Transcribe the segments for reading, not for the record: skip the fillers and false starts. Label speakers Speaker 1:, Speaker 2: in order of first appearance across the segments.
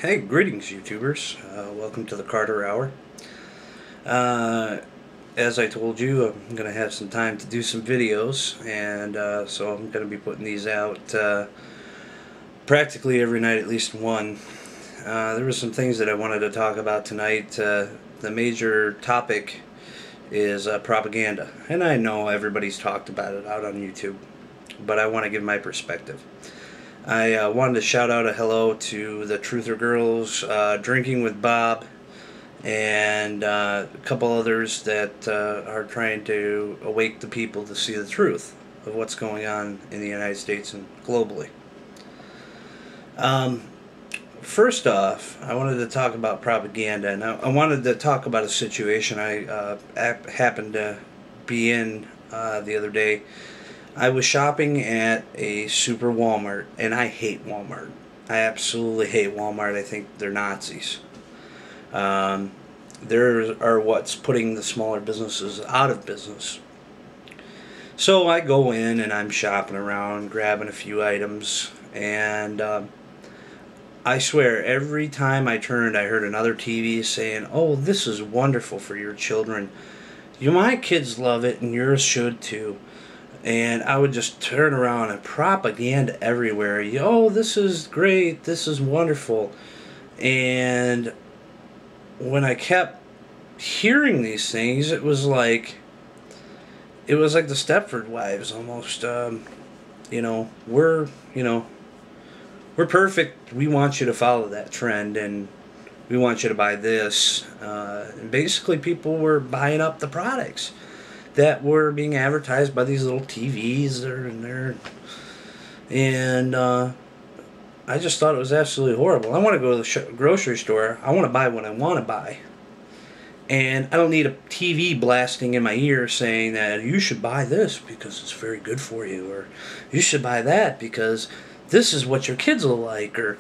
Speaker 1: Hey, greetings, YouTubers. Welcome to the Carter Hour. As I told you, I'm going to have some time to do some videos, and so I'm going to be putting these out practically every night, at least one. There were some things that I wanted to talk about tonight. The major topic is propaganda, and I know everybody's talked about it out on YouTube, but I want to give my perspective. I wanted to shout out a hello to the Truther Girls, Drinking with Bob, and a couple others that are trying to awake the people to see the truth of what's going on in the United States and globally. First off, I wanted to talk about propaganda, and I wanted to talk about a situation I happened to be in the other day. I was shopping at a super Walmart, and I hate Walmart. I absolutely hate Walmart. I think they're Nazis. There are what's putting the smaller businesses out of business. So I go in and I'm shopping around, grabbing a few items, and I swear every time I turned I heard another TV saying, "Oh, this is wonderful for your children. My kids love it and yours should too." And I would just turn around and propaganda everywhere. Oh, this is great. This is wonderful. And when I kept hearing these things, it was like the Stepford Wives almost. We're perfect. We want you to follow that trend, and we want you to buy this. And basically, people were buying up the products that were being advertised by these little TVs that are in there, and I just thought it was absolutely horrible. I want to go to the grocery store. I want to buy what I want to buy, and I don't need a TV blasting in my ear saying that you should buy this because it's very good for you, or you should buy that because this is what your kids will like, or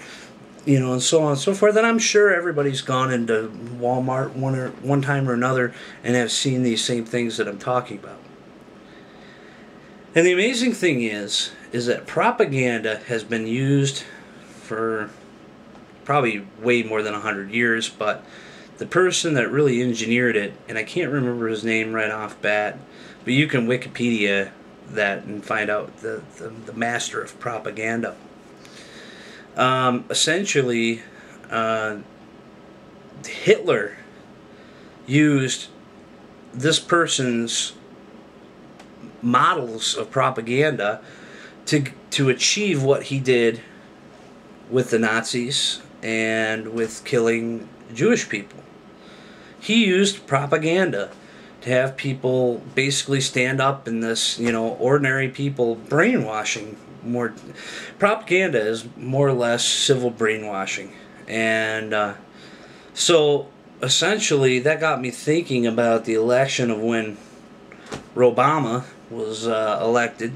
Speaker 1: and so on and so forth. And I'm sure everybody's gone into Walmart one time or another and have seen these same things that I'm talking about. And the amazing thing is that propaganda has been used for probably way more than 100 years, but the person that really engineered it, and I can't remember his name right off bat, but you can Wikipedia that and find out the master of propaganda. Essentially, Hitler used this person's models of propaganda to achieve what he did with the Nazis and with killing Jewish people. He used propaganda to have people basically stand up in this, ordinary people brainwashing. More propaganda is more or less civil brainwashing, and so essentially that got me thinking about the election of when Obama was elected,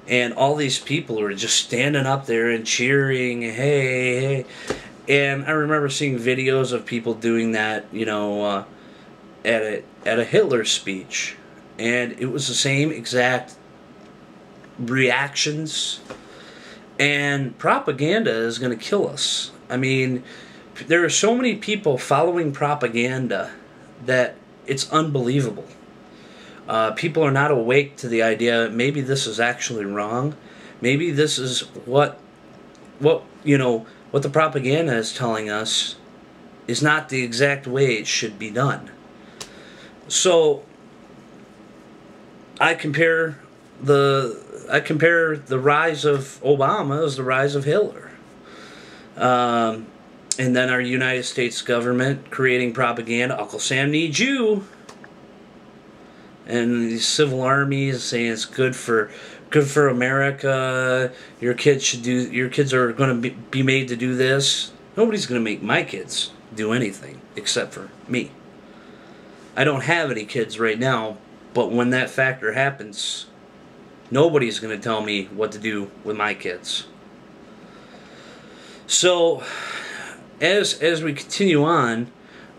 Speaker 1: and all these people were just standing up there and cheering, hey, hey. And I remember seeing videos of people doing that, at a Hitler speech, and it was the same exact reactions. And propaganda is going to kill us. I mean, there are so many people following propaganda that it's unbelievable. People are not awake to the idea maybe this is actually wrong. Maybe this is what the propaganda is telling us is not the exact way it should be done. So I compare the rise of Obama as the rise of Hitler. And then our United States government creating propaganda. Uncle Sam needs you. And these civil armies saying it's good for America. Your kids are going to be made to do this. Nobody's going to make my kids do anything except for me. I don't have any kids right now, but when that factor happens, nobody's going to tell me what to do with my kids. So, as we continue on,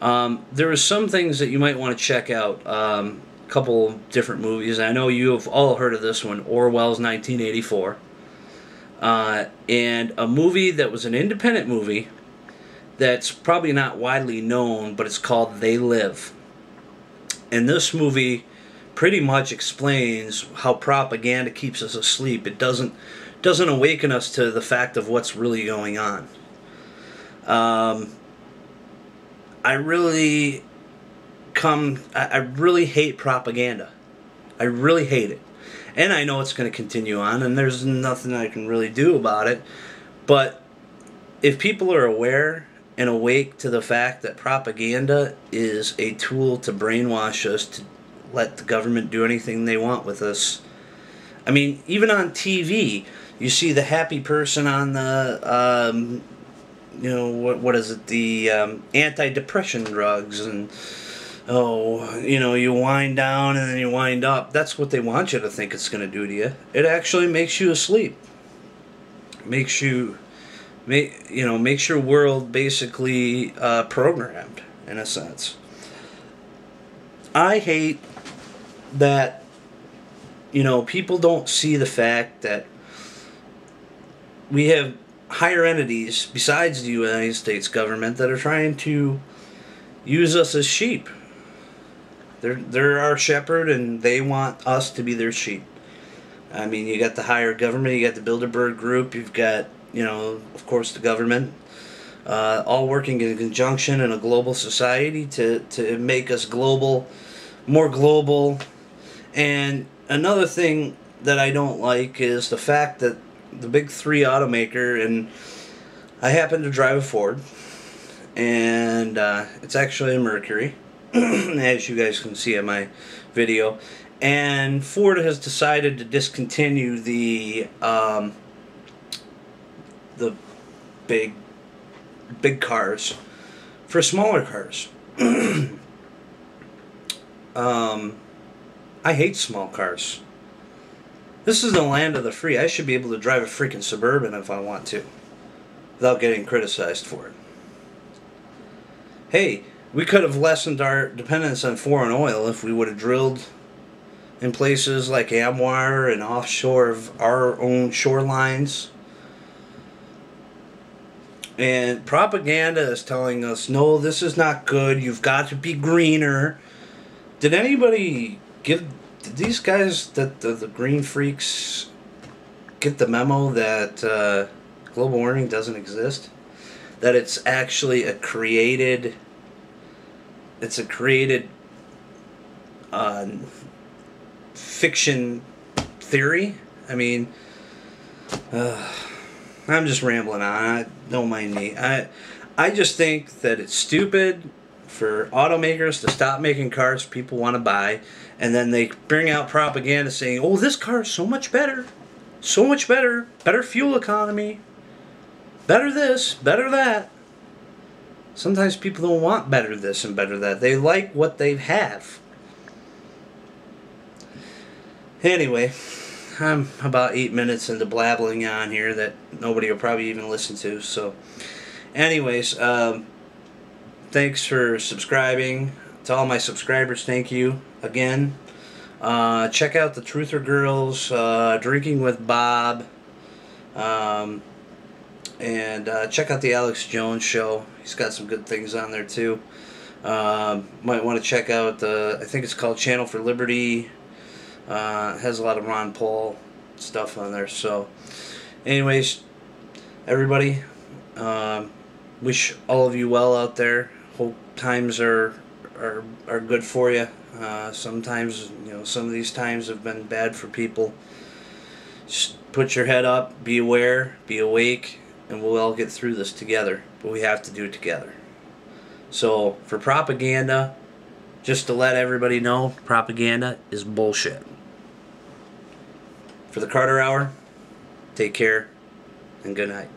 Speaker 1: there are some things that you might want to check out. A couple different movies. I know you have all heard of this one, Orwell's 1984. And a movie that was an independent movie that's probably not widely known, but it's called They Live. And this movie pretty much explains how propaganda keeps us asleep. It doesn't awaken us to the fact of what's really going on. I really hate propaganda. I really hate it. And I know it's going to continue on, and there's nothing I can really do about it. But if people are aware and awake to the fact that propaganda is a tool to brainwash us, to let the government do anything they want with us. I mean, even on TV, you see the happy person on the, what is it, the anti-depression drugs, and you wind down and then you wind up. That's what they want you to think it's going to do to you. It actually makes you asleep. Makes your world basically programmed, in a sense. I hate that, people don't see the fact that we have higher entities besides the United States government that are trying to use us as sheep. They're our shepherd, and they want us to be their sheep. I mean, you got the higher government, you got the Bilderberg Group, you've got, of course, the government, all working in conjunction in a global society to make us more global. And another thing that I don't like is the fact that the big three automaker, and I happen to drive a Ford, and it's actually a Mercury, as you guys can see in my video, and Ford has decided to discontinue the big cars for smaller cars. I hate small cars. This is the land of the free. I should be able to drive a freaking Suburban if I want to, without getting criticized for it. Hey, we could have lessened our dependence on foreign oil if we would have drilled in places like Amwar and offshore of our own shorelines. And propaganda is telling us, no, this is not good, you've got to be greener. Did these guys, the green freaks, get the memo that global warming doesn't exist? That it's actually a created fiction theory? I mean, I'm just rambling on. Don't mind me. I just think that it's stupid for automakers to stop making cars people want to buy, and then they bring out propaganda saying, oh, this car is so much better, better fuel economy, better this, better that. Sometimes people don't want better this and better that. They like what they have. Anyway, I'm about 8 minutes into blabbling on here that nobody will probably even listen to. So, anyways, thanks for subscribing. To all my subscribers, thank you again. Check out the Truther Girls, Drinking with Bob, and check out the Alex Jones Show. He's got some good things on there too. Might want to check out I think it's called Channel for Liberty. Has a lot of Ron Paul stuff on there. So, anyways, everybody, wish all of you well out there. Hope times are good for you. Sometimes, some of these times have been bad for people. Just put your head up, be aware, be awake, and we'll all get through this together. But we have to do it together. So, for propaganda, just to let everybody know, propaganda is bullshit. For the Carter Hour, take care and good night.